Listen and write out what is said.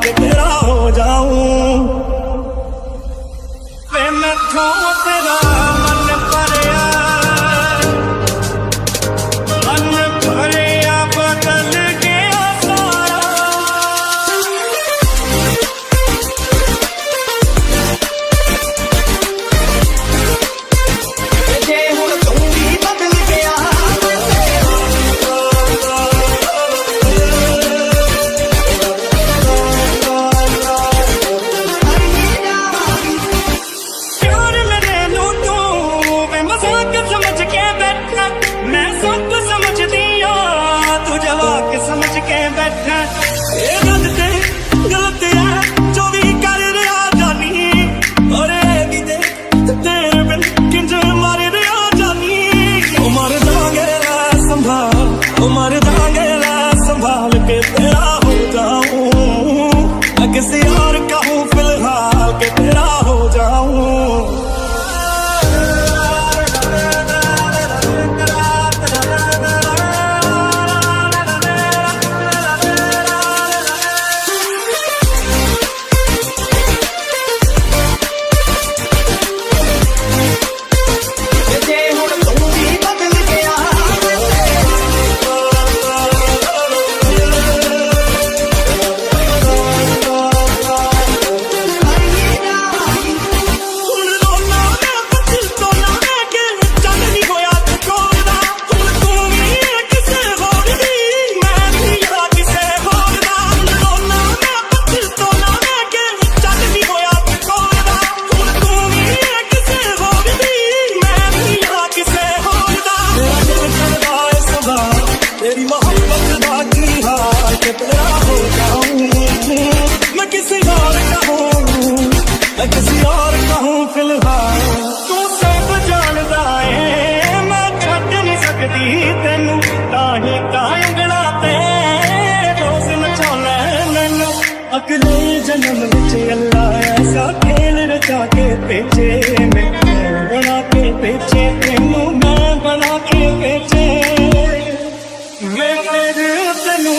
के तेरा हो जाऊं वे मैं तो तेरा मन भरिया बदल गया सारा जे हुण तू भी बदल गया प्यार मेरे नू तू वे मजाक समझ के बैठा मैं सब समझदी तू जवाक समझ के बैठा ये गलत है जो भी कर रहा जानी और तेरे बिन किंज मार रहा जानी मर जागे संभाल के तेरा हो जाऊं मैं किसी और का हूँ फिलहाल के तेरा हो जाऊं तेरी मोहब्बत बाकी हाल के तेरा हो जाऊं मैं किसी और का हूँ मैं किसी और का हूँ फिलहाल तू सब जानदा है मैं छੱਡ नहीं सकती तेनू ताही कांगड़ा ते रोज नचाउणा मैनू अगले जन्म विच अल्लाह ऐसा खेल रचा के भेजे मैं बना के भेजे तेनू मैं बना के भेजे मैं तेनू